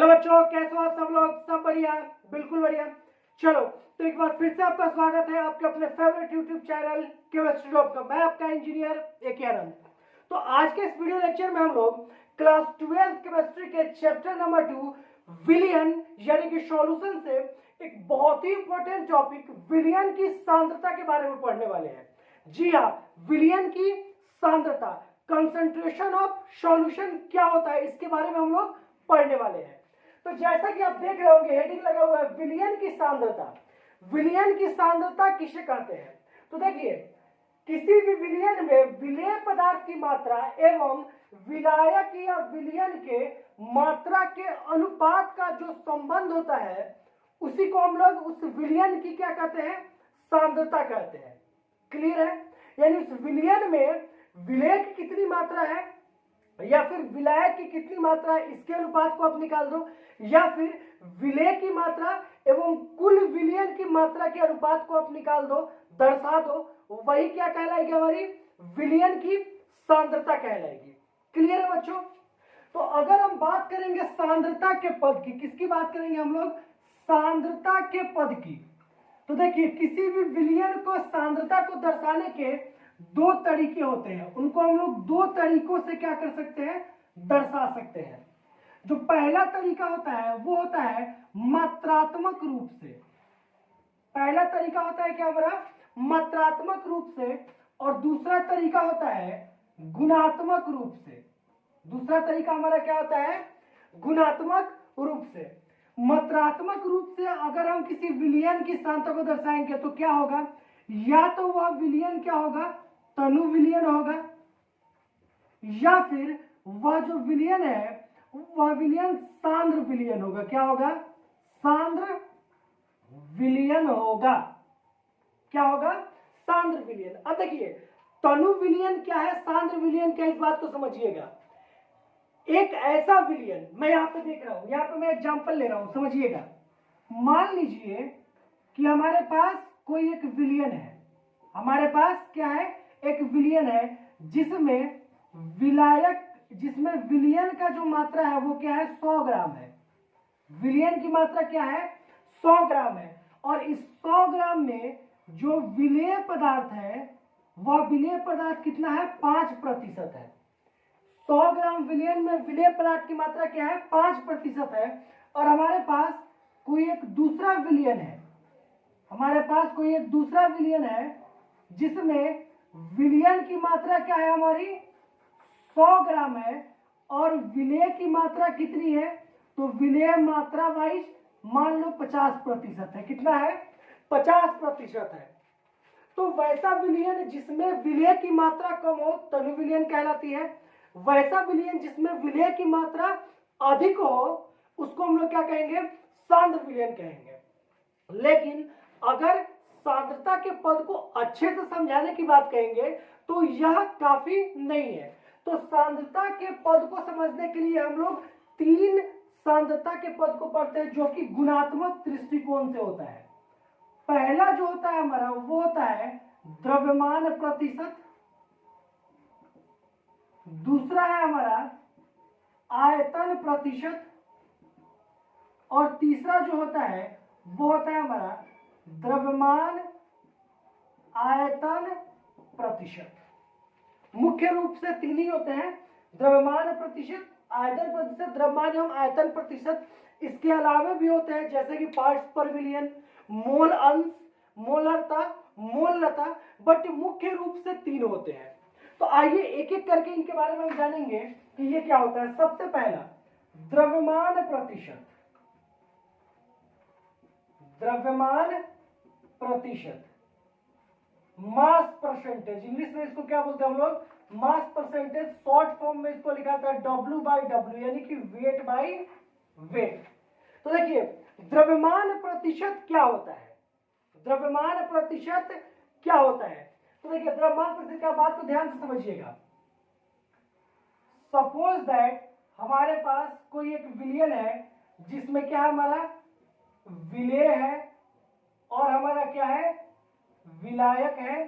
Hello बच्चों, कैसे हो आप सब लोग? सब बढ़िया? बिल्कुल बढ़िया। चलो, तो एक बार फिर से आपका स्वागत है आपके अपने favourite YouTube channel chemistry drop का। मैं आपका इंजीनियर ए.के. आनंद। तो आज के इस वीडियो लेक्चर में हम लोग क्लास 12 केमिस्ट्री के चैप्टर नंबर 2 विलियन यानी कि सॉल्यूशन से एक बहुत ही इंपॉर्टेंट टॉपिक विलियन की सांद्रता के बारे में पढ़ने वाले हैं। जी हाँ, विलियन की सांद्रता, कंसंट्रेशन ऑफ सॉल्यूशन क्या होता है, इसके बारे में हम लोग पढ़ने वाले हैं। तो जैसा कि आप देख रहे होंगे, हेडिंग लगा हुआ है विलियन की सांद्रता। विलियन की सांद्रता किसे कहते हैं? तो देखिए, किसी भी विलियन में विलेय पदार्थ की मात्रा एवं विलायक या विलियन के मात्रा के अनुपात का जो संबंध होता है, उसी को हम लोग उस विलियन की क्या कहते हैं? सांद्रता कहते हैं। क्लियर है? यानी उस विलियन में विलेय की कितनी मात्रा है या फिर विलायक की कितनी मात्रा है, इसके अनुपात को आप निकाल दो, या फिर विलेय की मात्रा एवं कुल विलियन की मात्रा के अनुपात को आप निकाल दो, दर्शा दो, वही क्या कहलाएगी? हमारी विलियन की सांद्रता कहलाएगी। क्लियर है बच्चों? तो अगर हम बात करेंगे सांद्रता के पद की, किसकी बात करेंगे हम लोग? सांद्रता के पद की। तो देखिए, किसी भी विलियन को सांद्रता को दर्शाने के दो तरीके होते हैं, उनको हम लोग दो तरीकों से क्या कर सकते हैं? दर्शा सकते हैं। जो पहला तरीका होता है वो होता है मात्रात्मक रूप से। पहला तरीका होता है क्या हमारा? मात्रात्मक रूप से। और दूसरा तरीका होता है गुणात्मक रूप से। दूसरा तरीका हमारा क्या होता है? गुणात्मक रूप से। मात्रात्मक रूप से अगर हम किसी विलियन की सांद्रता को दर्शाएंगे तो क्या होगा? या तो वह विलियन क्या होगा? तनु विलियन होगा, या फिर वह जो विलियन है वह विलियन सांद्र विलियन होगा। क्या होगा? सांद्र विलियन होगा। क्या होगा? सांद्र विलियन। अब देखिए, तनु विलियन क्या है, सांद्र विलियन क्या है, इस बात को समझिएगा। एक ऐसा विलियन, मैं यहां पे देख रहा हूं, यहां पे मैं एग्जांपल ले रहा हूं, समझिएगा। मान लीजिए कि हमारे पास कोई एक विलियन है, हमारे पास क्या है? एक विलियन है जिसमें विलायक, जिसमें विलियन का जो मात्रा है वो क्या है? 100 ग्राम है। विलियन की मात्रा क्या है? 100 ग्राम है। और इस 100 ग्राम में जो विलेय पदार्थ है वह विलेय पदार्थ कितना है? 5% है। 100 ग्राम विलियन में विलेय पदार्थ की मात्रा क्या है? 5% है। और हमारे पास कोई एक दूसरा विलियन है, हमारे पास कोई एक दूसरा विलियन है जिसमें विलियन की मात्रा क्या है? हमारी 100 ग्राम है। और विलेय की मात्रा कितनी है? तो विलेय मात्रा वाइज मान लो 50% है। कितना है? 50% है। तो वैसा विलियन जिसमें विलेय की मात्रा कम हो तनु विलियन कहलाती है। वैसा विलियन जिसमें विलेय की मात्रा अधिक हो उसको हम लोग क्या कहेंगे? सांद्र विलियन कहेंगे। लेकिन अगर सांद्रता के पद को अच्छे से समझाने की बात कहेंगे तो यह काफी नहीं है। तो सांद्रता के पद को समझने के लिए हम लोग 3 सांद्रता के पद को पढ़ते हैं जो कि गुणात्मक दृष्टिकोण से होता है। पहला जो होता है हमारा वो होता है द्रव्यमान प्रतिशत, दूसरा है हमारा आयतन प्रतिशत, और तीसरा जो होता है वो होता है हमारा द्रव्यमान आयतन प्रतिशत। मुख्य रूप से 3 ही होते हैं, द्रव्यमान प्रतिशत, आयतन प्रतिशत, द्रव्यमान एवं आयतन प्रतिशत। इसके अलावा भी होते हैं जैसे कि पार्ट्स पर विलियन, मोल अंश, मोलरता, मोलता, बट मुख्य रूप से 3 होते हैं। तो आइए एक एक करके इनके बारे में हम जानेंगे कि ये क्या होता है। सबसे पहला द्रव्यमान प्रतिशत। द्रव्यमान प्रतिशत, मास परसेंटेज, इंग्लिश में इसको क्या बोलते हैं हम लोग? Mass percentage. शॉर्ट फॉर्म में इसको लिखा था W/W यानी कि वेट बाई वेट। तो देखिए, द्रव्यमान प्रतिशत क्या होता है? द्रव्यमान प्रतिशत क्या होता है? तो देखिए, द्रव्यमान प्रतिशत क्या, बात को ध्यान से समझिएगा। सपोज दैट हमारे पास कोई एक विलियन है जिसमें क्या हमारा विलेय है और हमारा क्या है? विलायक है।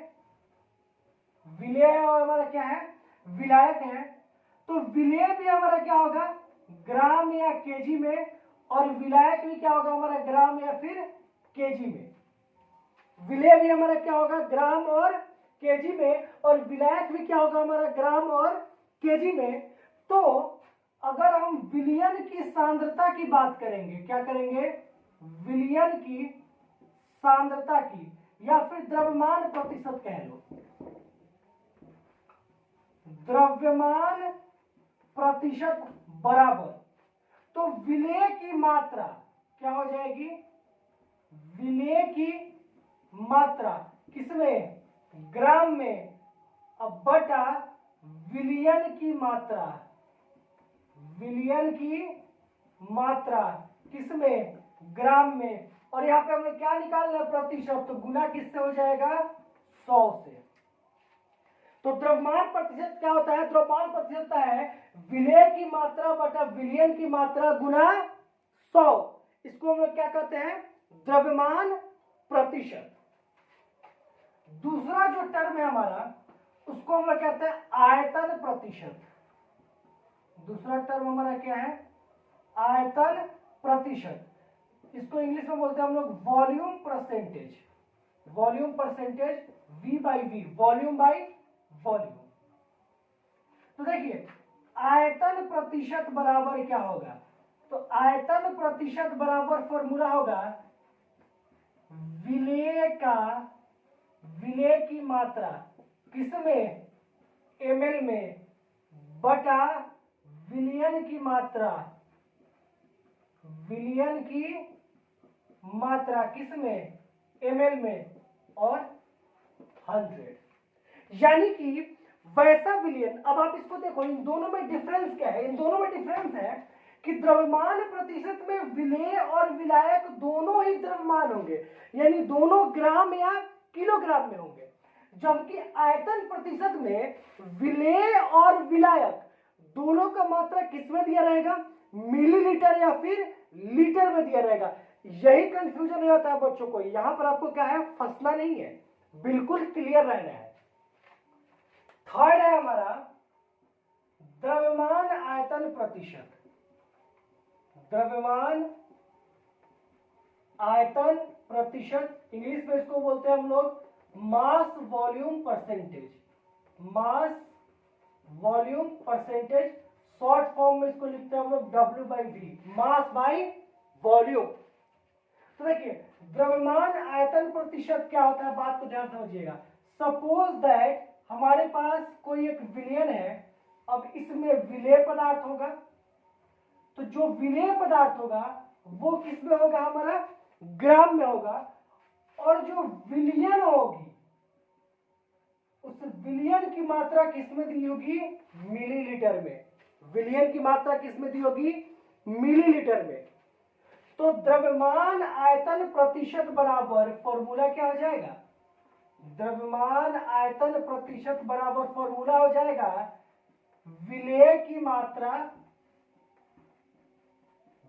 विलेय और हमारा क्या है? विलायक है। तो विलेय भी हमारा क्या होगा? ग्राम या केजी में, और विलायक भी क्या होगा हमारा ग्राम या फिर केजी में। विलेय भी हमारा क्या होगा ग्राम और केजी में, और विलायक भी क्या होगा हमारा ग्राम और केजी में। तो अगर हम विलयन की सांद्रता की बात करेंगे, क्या करेंगे, विलयन की सांद्रता की, या फिर द्रव्यमान प्रतिशत कह लो, द्रव्यमान प्रतिशत बराबर, तो विलेय की मात्रा क्या हो जाएगी, विलेय की मात्रा किसमें, ग्राम में, अब बटा विलयन की मात्रा, विलयन की मात्रा किसमें, ग्राम में। और यहां पे हमें क्या निकालना है, प्रतिशत, तो गुना किससे हो जाएगा, 100 से। तो द्रव्यमान प्रतिशत क्या होता है, द्रव्यमान प्रतिशत होता है विलेय की मात्रा बटा विलयन की मात्रा गुना 100। इसको हम लोग क्या कहते हैं, द्रव्यमान प्रतिशत। दूसरा जो टर्म है हमारा, उसको हम लोग कहते हैं आयतन प्रतिशत। दूसरा टर्म हमारा क्या है, आयतन प्रतिशत। इसको इंग्लिश में बोलते हैं हम लोग volume percentage, volume percentage, V by V, volume by volume. तो देखिए आयतन प्रतिशत बराबर क्या होगा, तो आयतन प्रतिशत बराबर फॉर्मूला होगा विलेय का, विलेय की मात्रा किसमें, ml में, बटा विलयन की मात्रा, विलयन की मात्रा किसमें, ml में, और 100। यानी कि वैसा विलयन, अब आप इसको देखो इन दोनों में डिफरेंस क्या है, इन दोनों में डिफरेंस है कि द्रव्यमान प्रतिशत में विलेय और विलायक दोनों ही द्रव्यमान होंगे, यानी दोनों ग्राम या किलोग्राम में होंगे, जबकि आयतन प्रतिशत में विलेय और विलायक दोनों का मात्रा किसमें दिया रहेगा, मिलीलीटर या फिर लीटर में दिया रहेगा। यही कंफ्यूजन हो जाता है बच्चों को, यहां पर आपको क्या है, फंसना नहीं है, बिल्कुल क्लियर रहना है। थर्ड है हमारा द्रव्यमान आयतन प्रतिशत, द्रव्यमान आयतन प्रतिशत, इंग्लिश में इसको बोलते हैं हम लोग mass volume percentage, mass volume percentage, short form में इसको लिखते हैं हम लोग W by V, mass by volume. तो देखिए द्रव्यमान आयतन प्रतिशत क्या होता है, बात को ध्यान समझिएगा। सपोज दैट हमारे पास कोई एक विलयन है, अब इसमें विलेय पदार्थ होगा, तो जो विलेय पदार्थ होगा वो किसमें होगा, हमारा ग्राम में होगा, और जो विलयन होगी उस विलयन की मात्रा किसमें दी होगी, मिलीलीटर में, विलयन की मात्रा किसमें दी होगी, मिलीलीटर में। तो द्रव्यमान आयतन प्रतिशत बराबर फॉर्मूला क्या हो जाएगा, द्रव्यमान आयतन प्रतिशत बराबर फॉर्मूला हो जाएगा विलेय की मात्रा,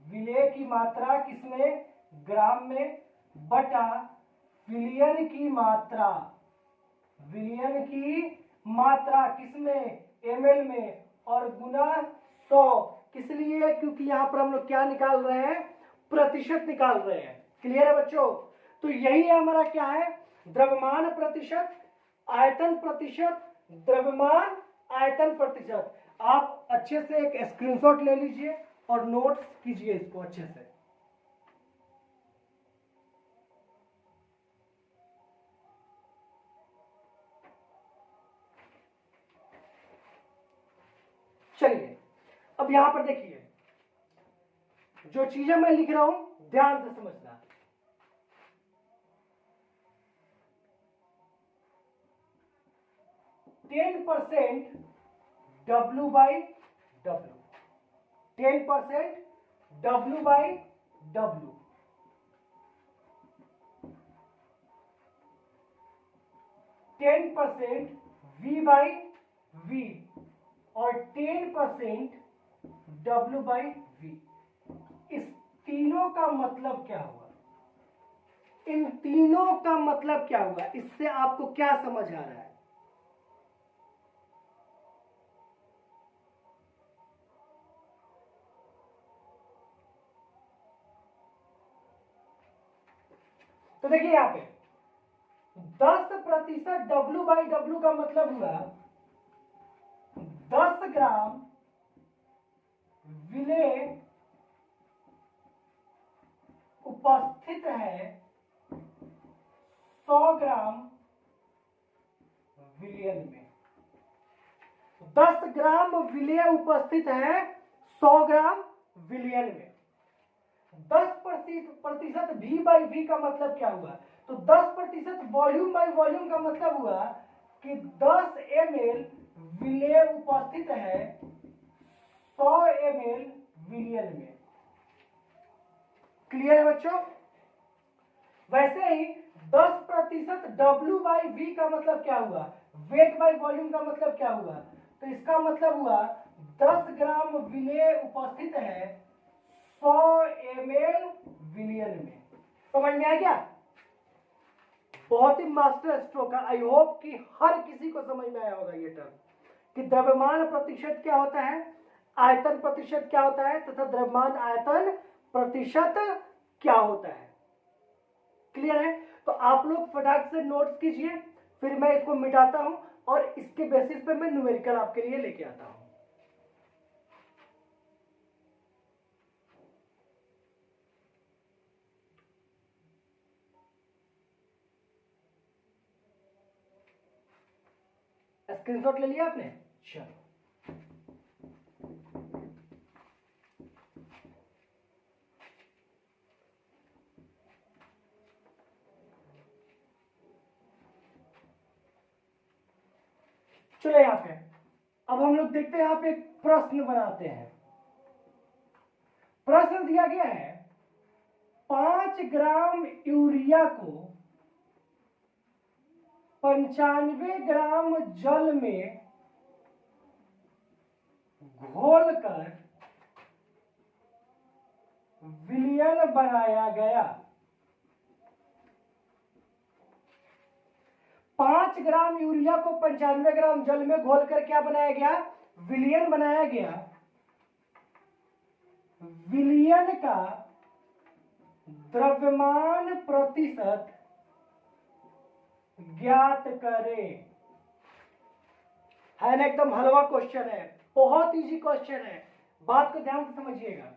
विलेय की मात्रा किसमें, ग्राम में, बटा विलयन की मात्रा, विलयन की मात्रा किसमें, ml में, और गुना 100। किस लिए, क्योंकि यहां पर हम लोग क्या निकाल रहे हैं, प्रतिशत निकाल रहे हैं। क्लियर है बच्चों, तो यही है हमारा क्या है, द्रव्यमान प्रतिशत, आयतन प्रतिशत, द्रव्यमान आयतन प्रतिशत। आप अच्छे से एक स्क्रीनशॉट ले लीजिए और नोट्स कीजिए इसको अच्छे से। चलिए अब यहां पर देखिए, जो चीजें मैं लिख रहा हूं ध्यान से समझना। %, W by W, 10% W by W, 10% V by V, और 10% W बाई V। इस तीनों का मतलब क्या हुआ, इन तीनों का मतलब क्या हुआ, इससे आपको क्या समझ आ रहा है, तो देखिए यहाँ पे 10% W/W का मतलब हुआ 10 ग्राम विलेय उपस्थित है 100 ग्राम विलयन में। 10 ग्राम विलेय उपस्थित है 100 ग्राम विलयन में। 10% V/V का मतलब क्या हुआ? तो 10% वॉल्यूम बाय वॉल्यूम का मतलब हुआ कि 10 ml विलेय उपस्थित है 100 ml विलयन में। क्लियर है बच्चों? वैसे ही 10% W/V का मतलब क्या हुआ? वेट बाय वॉल्यूम का मतलब क्या हुआ? तो इसका मतलब हुआ 10 ग्राम विलेय उपस्थित है 100 ml विलयन में। समझ में आ गया? बहुत ही मास्टर स्ट्रोक है। आई होप कि हर किसी को समझ में आया होगा ये टर्म कि द्रव्यमान प्रतिशत क्या होता है, आयतन प्रतिशत क्या होता है तथा द्रव्यमान आयतन प्रतिशत क्या होता है। क्लियर है? तो आप लोग फटाक से नोट्स कीजिए, फिर मैं इसको मिटाता हूं और इसके बेसिस पे मैं न्यूमेरिकल आपके लिए लेके आता हूं। स्क्रीनशॉट ले लिया आपने? चलो चलो यहाँ पे अब हम लोग देखते हैं, यहाँ पे एक प्रश्न बनाते हैं। प्रश्न दिया गया है 5 ग्राम यूरिया को 95 ग्राम जल में घोलकर विलयन बनाया गया। 5 ग्राम यूरिया को 95 ग्राम जल में घोलकर क्या बनाया गया? विलयन बनाया गया। विलयन का द्रव्यमान प्रतिशत ज्ञात करें। है ना? एकदम हलवा क्वेश्चन है, बहुत इजी क्वेश्चन है। बात को ध्यान से समझिएगा।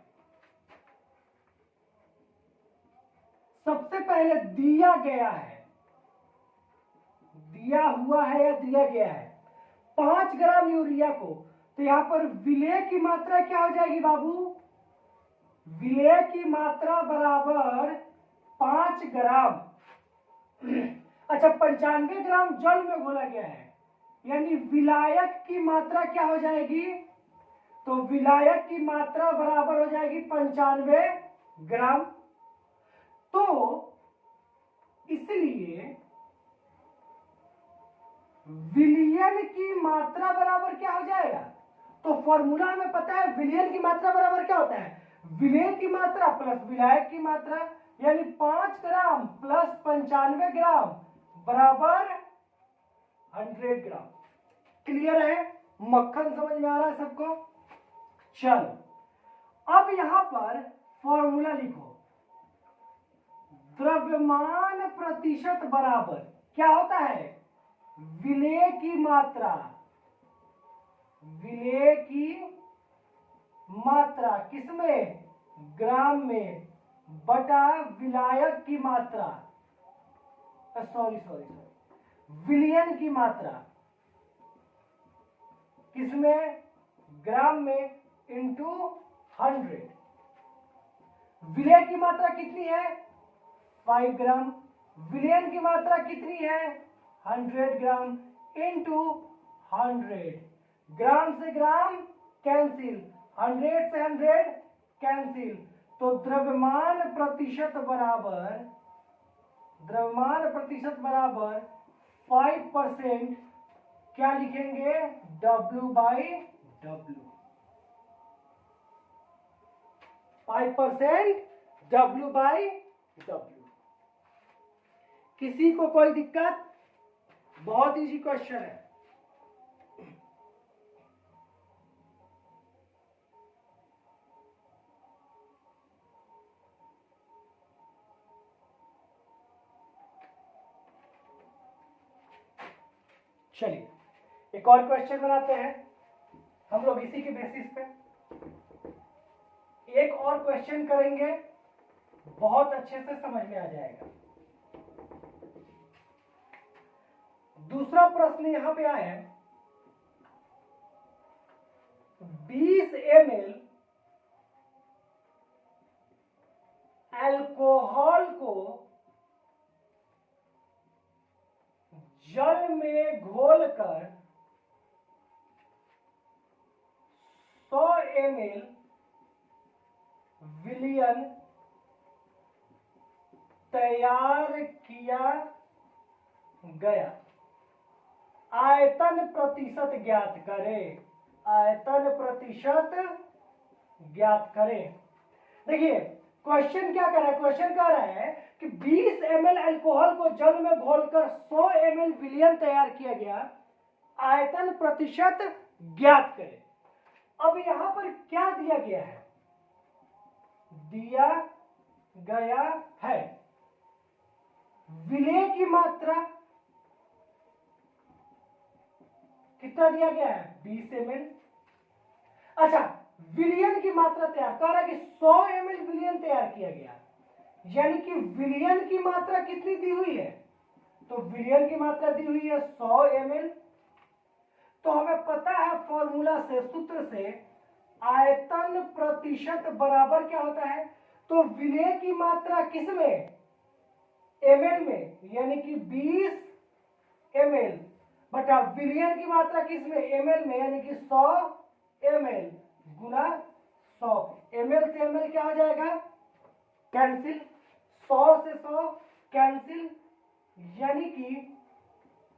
सबसे पहले दिया गया है, दिया हुआ है या दिया गया है 5 ग्राम यूरिया को, तो यहां पर विलेय की मात्रा क्या हो जाएगी बाबू? विलेय की मात्रा बराबर 5 ग्राम। अच्छा, 95 ग्राम जल में घोला गया है, यानी विलायक की मात्रा क्या हो जाएगी? तो विलायक की मात्रा बराबर हो जाएगी 95 ग्राम। तो इसलिए विलयन की मात्रा बराबर क्या हो जाएगा? तो फॉर्मूला हमें पता है, विलयन की मात्रा बराबर क्या होता है? विलयन की मात्रा प्लस विलायक की मात्रा, यानी 5 ग्राम प्लस 95 ग्राम बराबर 100 ग्राम। क्लियर है? मक्खन समझ में आ रहा है सबको? चलो अब यहां पर फॉर्मूला लिखो। द्रव्यमान प्रतिशत बराबर क्या होता है? विलेय की मात्रा, विलेय की मात्रा किसमें? ग्राम में, बटा विलायक की मात्रा, सॉरी विलयन की मात्रा किसमें? ग्राम में, इंटू 100। विलेय की मात्रा कितनी है? 5 ग्राम। विलयन की मात्रा कितनी है? 100 ग्राम इंटू 100। ग्राम से ग्राम कैंसिल, 100 से 100 कैंसिल। तो द्रव्यमान प्रतिशत बराबर 5% क्या लिखेंगे? W/W। 5% W/W। किसी को कोई दिक्कत? बहुत इजी क्वेश्चन है। चलिए एक और क्वेश्चन बनाते हैं हम लोग इसी के बेसिस पे। एक और क्वेश्चन करेंगे, बहुत अच्छे से समझ में आ जाएगा। दूसरा प्रश्न यहां पे आया है, 20 ml अल्कोहल को जल में घोलकर 100 ml विलयन तैयार किया गया, आयतन प्रतिशत ज्ञात करें। आयतन प्रतिशत ज्ञात करें। देखिए क्वेश्चन क्या कर रहा है, क्वेश्चन कह रहा है कि 20 ml अल्कोहल को जल में घोलकर 100 ml विलयन तैयार किया गया, आयतन प्रतिशत ज्ञात करें। अब यहां पर क्या दिया गया है, दिया गया है विलय की मात्रा कितना दिया गया है, 20 ml। अच्छा विलयन की मात्रा तैयार कर रहा है कि 100 ml विलयन तैयार किया गया, यानी कि विलयन की मात्रा कितनी दी हुई है, तो विलयन की मात्रा दी हुई है 100 ml। तो हमें पता है फॉर्मूला से, सूत्र से, आयतन प्रतिशत बराबर क्या होता है, तो विलय की मात्रा किसमें, ml में, यानी कि 20 ml बटा विलयन की मात्रा किसमें, ml में, यानी कि 100 ml गुना 100। ml से ml क्या हो जाएगा, कैंसिल, 100 से 100 कैंसिल, यानी कि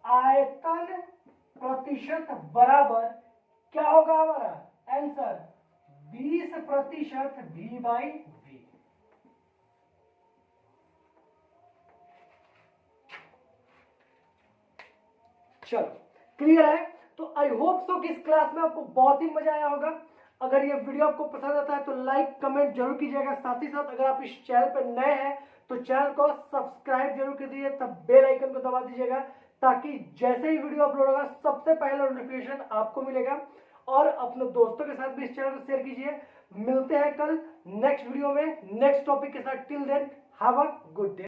आयतन प्रतिशत बराबर क्या होगा हमारा आंसर, 20% V/V। चलो क्लियर है। तो आई होप सो कि इस क्लास में आपको बहुत ही मजा आया होगा। अगर ये वीडियो आपको पसंद आता है तो लाइक कमेंट जरूर कीजिएगा। साथ ही साथ अगर आप इस चैनल पर नए हैं तो चैनल को सब्सक्राइब जरूर कर दीजिए, तब बेल आइकन को दबा दीजिएगा ताकि जैसे ही वीडियो अपलोड होगा सबसे पहले नोटिफिकेशन आपको मिलेगा। और अपने दोस्तों के साथ भी इस चैनल को शेयर कीजिए। मिलते हैं कल नेक्स्ट वीडियो में नेक्स्ट टॉपिक के साथ। Till then have a good day.